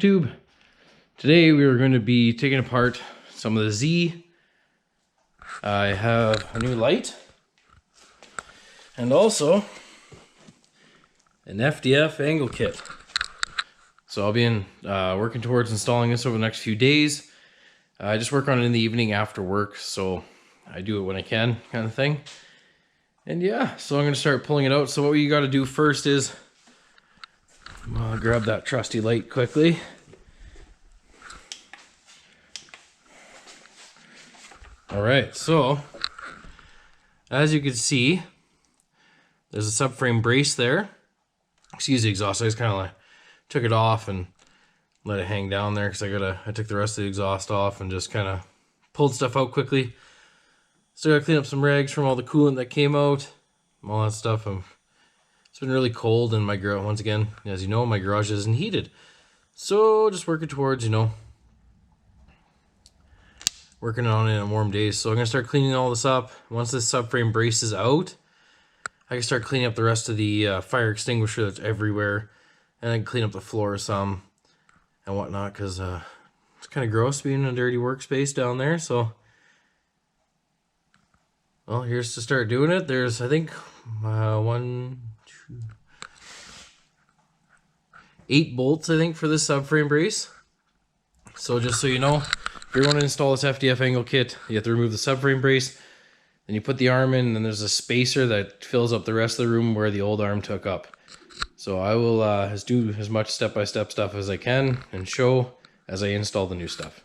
YouTube? Today we are going to be taking apart some of the Z. I have a new light and also an FDF angle kit. So I'll be working towards installing this over the next few days. I just work on it in the evening after work, so I do it when I can, kind of thing. And yeah, so I'm going to start pulling it out. So what you got to do first is grab that trusty light quickly. Alright, so as you can see, there's a subframe brace there. Excuse the exhaust, I just kind of like took it off and let it hang down there because I took the rest of the exhaust off and just kind of pulled stuff out quickly. Still gotta clean up some rags from all the coolant that came out, all that stuff. It's been really cold in my garage. Once again, as you know, my garage isn't heated. So just working towards, working on it on warm days. So I'm gonna start cleaning all this up. Once this subframe brace is out, I can start cleaning up the rest of the fire extinguisher that's everywhere. And I can clean up the floor some and whatnot, because it's kind of gross being in a dirty workspace down there. So, well, here's to start doing it. There's, I think, 8 bolts, I think, for this subframe brace. So just so you know, if you want to install this FDF angle kit, you have to remove the subframe brace. Then you put the arm in, and then there's a spacer that fills up the rest of the room where the old arm took up. So I will do as much step-by-step stuff as I can and show as I install the new stuff.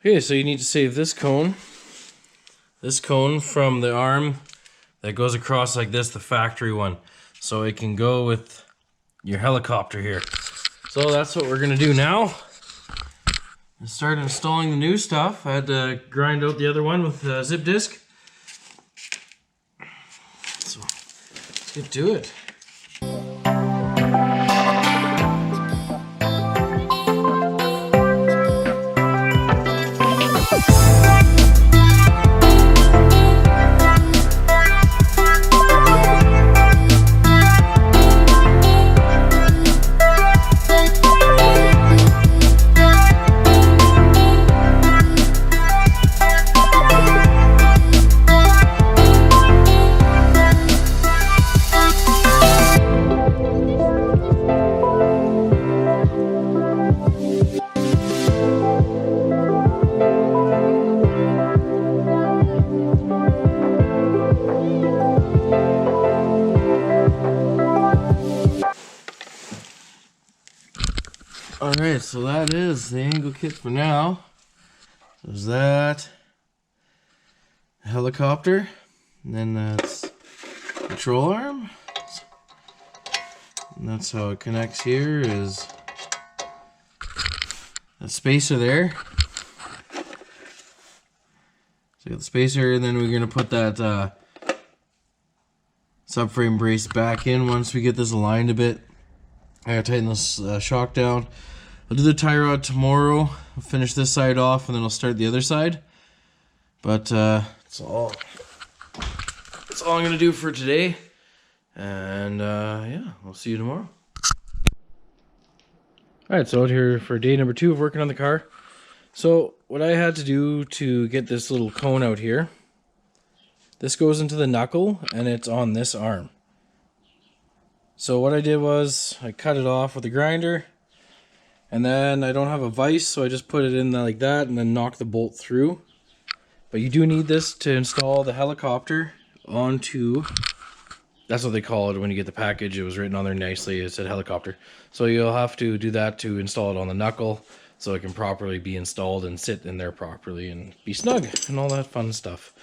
Okay, so you need to save this cone from the arm that goes across like this, the factory one, so it can go with your helicopter here. So that's what we're gonna do now. Start installing the new stuff. I had to grind out the other one with a zip disc. So let's get to it. Alright, so that is the angle kit for now. There's that helicopter, and then that's control arm. And that's how it connects here, is a spacer there. So you got the spacer, and then we're going to put that subframe brace back in once we get this aligned a bit. I gotta tighten this shock down. I'll do the tie rod tomorrow. I'll finish this side off, and then I'll start the other side. But that's all I'm gonna do for today. And yeah, I'll see you tomorrow. Alright, so out here for day number 2 of working on the car. So what I had to do to get this little cone out here, this goes into the knuckle, and it's on this arm. So what I did was I cut it off with a grinder, and then I don't have a vise, so I just put it in there like that and then knock the bolt through. But you do need this to install the helicopter onto, that's what they call it when you get the package. It was written on there nicely, it said helicopter. So you'll have to do that to install it on the knuckle so it can properly be installed and sit in there properly and be snug and all that fun stuff.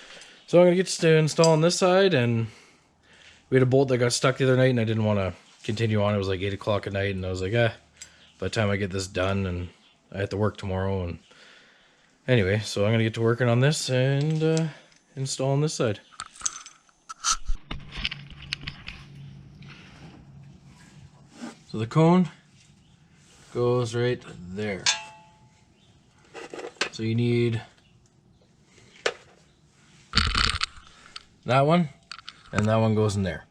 So I'm going to get to install on this side, and we had a bolt that got stuck the other night and I didn't want to continue on. It was like 8 o'clock at night, and I was like, by the time I get this done, and I have to work tomorrow. And anyway, so I'm going to get to working on this and install on this side. So the cone goes right there. So you need that one, and that one goes in there.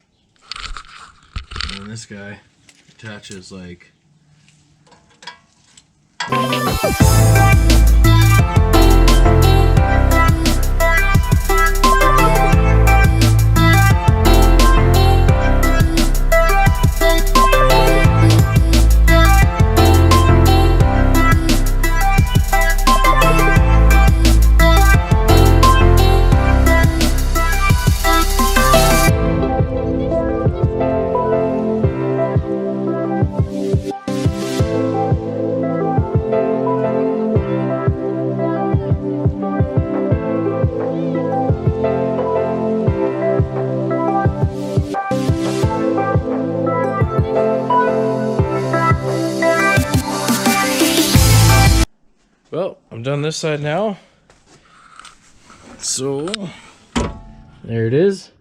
And then this guy attaches like well, I'm done this side now. So there it is.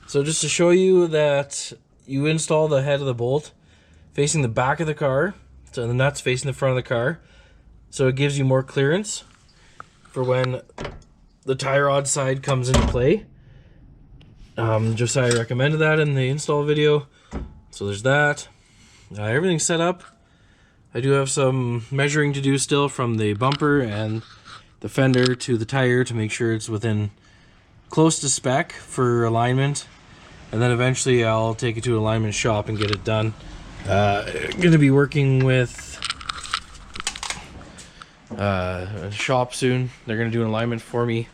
So just to show you that you install the head of the bolt facing the back of the car, so the nuts facing the front of the car, so it gives you more clearance for when the tie rod side comes into play. Josiah recommended that in the install video. So there's that. Everything's set up. I do have some measuring to do still from the bumper and the fender to the tire to make sure it's within close to spec for alignment. And then eventually I'll take it to an alignment shop and get it done. I'm going to be working with a shop soon. They're going to do an alignment for me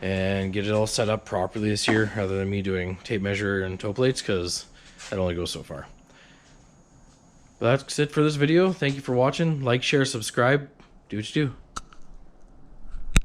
and get it all set up properly this year, rather than me doing tape measure and toe plates, because that only goes so far. But that's it for this video. Thank you for watching. Like, share, subscribe. Do what you do.